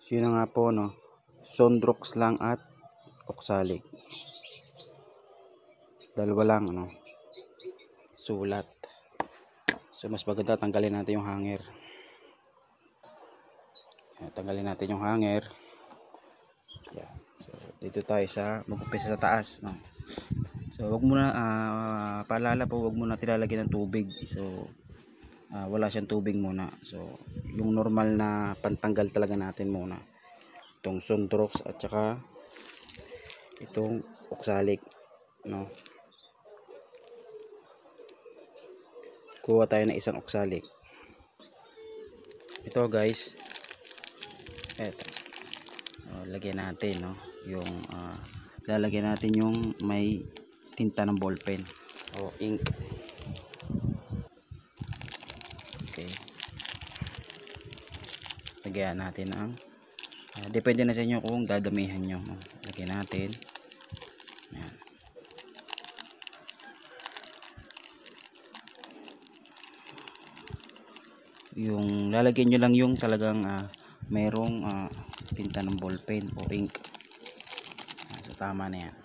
So yun na nga po, no, Sondrox lang at oxalic, dalawa lang, ano, sulat. So mas maganda tanggalin natin yung hanger. Tanggalin natin yung hanger. Yan. So dito tayo sa mag-umpisa sa taas, no. So wag muna paalala po, wag muna tilalagyan ng tubig. So wala siyang tubig muna. So yung normal na pantanggal talaga natin muna. Itong Sondrox at saka itong oxalic, no. Kuha tayo ng isang oxalic. Ito guys. Eto. Lagyan natin, no, yung lalagyan natin yung may tinta ng ballpen o ink. Okay. Lagyan natin ang depende na sa inyo kung dadamihan nyo, no? Lagyan natin. Yan. Yung lalagyan nyo lang yung talagang merong tinta ng ballpen o ink. So tama na yan.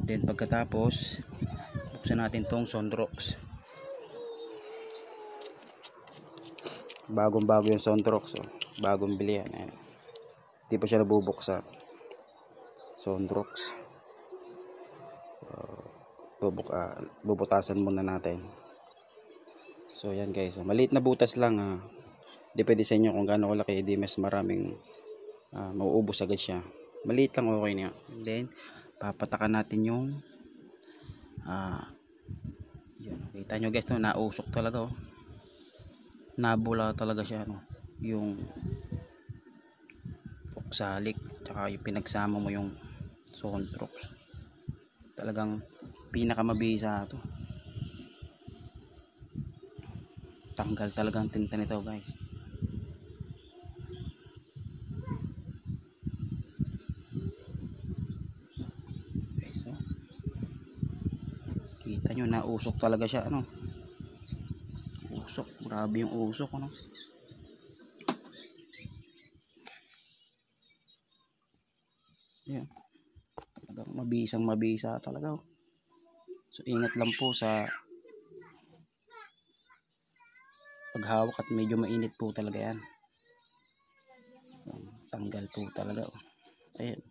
Then pagkatapos buksan natin tong Sondrox. Bagong bago yung Sondrox, bagong bili yan. Ayan. Hindi pa siya nabubuksan. Sondrox. Bubutasan muna natin. So yan guys, maliit na butas lang, depende sa inyo kung gaano kalaki, di mas maraming mauubos agad siya. Maliit lang, okay na. Then papatakan natin yung yun. Kita nyo guys, no, nausok talaga, nabula talaga siya, no, yung oxalic tsaka yung pinagsama mo yung Sondrox. Talagang pinakamabisa to. Tanggal talagang tinta nito guys. Okay, so kita nyo, nausok talaga siya, ano, usok, grabe yung usok, ano. Yan, talagang mabisang mabisa talaga. So ingat lang po sa paghawak at medyo mainit po talaga yan. Tanggal po talaga. Ayan.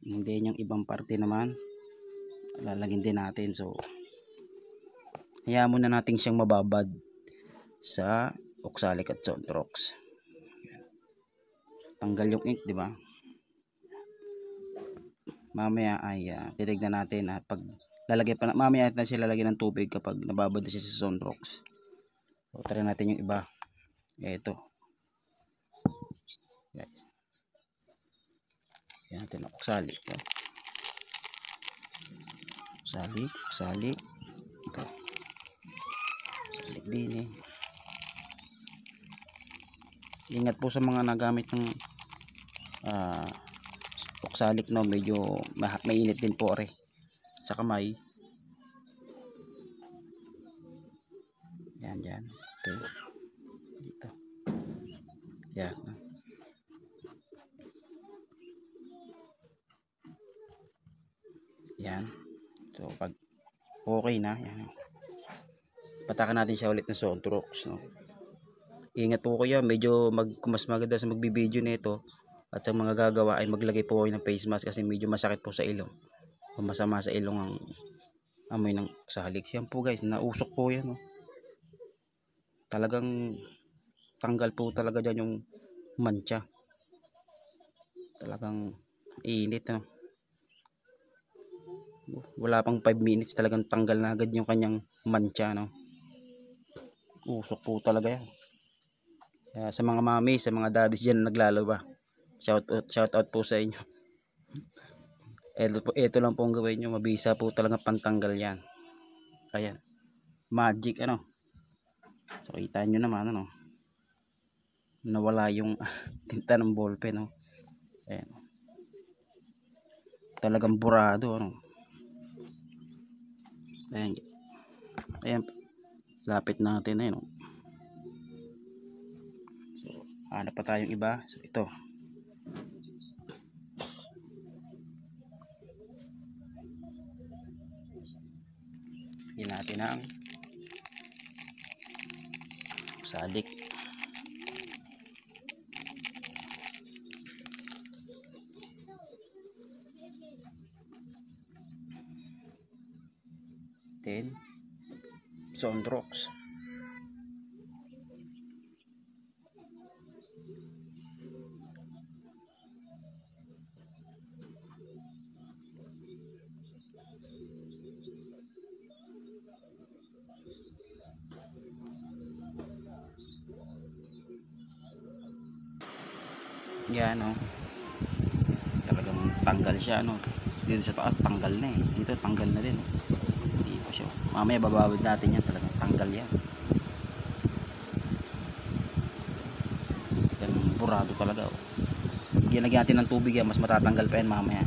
Hindi yung ibang parte naman lalagyan din natin. So hayaan muna natin siyang mababad sa oxalic at Sondrox. Tanggal yung ink, di ba? Mamaya ay titignan natin at pag lalagyan pa, mamaya natin siya lalagyan ng tubig kapag nababad na siya sa Sondrox. So try natin yung iba. Ito guys, yan natin ang oxalic. Oxalic ito, oxalic din eh. Ingat po sa mga nagamit ng oxalic, no, medyo mainit din po sa kamay. Yan okay. Dito yan, no? Yan. So pag okay na yan, patakan natin siya ulit ng Sondrox, no? Ingat po kayo, medyo mas maganda sa magbibideo nito at sa mga gagawa ay maglagay po kayo ng face mask kasi medyo masakit po sa ilong. Masama sa ilong ang amoy ng oxalic. Yan po guys, nausok po yan, no? Talagang tanggal po talaga dyan yung mancha. Talagang init, no? Wala pang 5 minutes talagang tanggal na agad yung kanyang mancha, no? Usok po talaga yan. Kaya sa mga mami, sa mga daddies dyan naglalaba, shout out po sa inyo. Ito lang po ang gawin nyo, mabisa po talaga pantanggal yan. Ayan, magic, ano. So kita nyo naman, ano, nawala yung tinta ng ballpen, no. Ayan, talagang burado, ano. Ayan. Ayan. Lapit natin, ayun. So, hanap pa tayong iba. So, ito. Lagyan natin ang salik. Then, Sondrox. Yan, oh. Talagang tanggal siya, ano. Dito sa taas tanggal na eh. Dito tanggal na din, oh. Hindi pa siya. Mamaya babawid natin yan, talagang tanggal yan. Yan burado talaga, oh. Ginagyan natin ng tubig yan, mas matatanggal pa yan mamaya.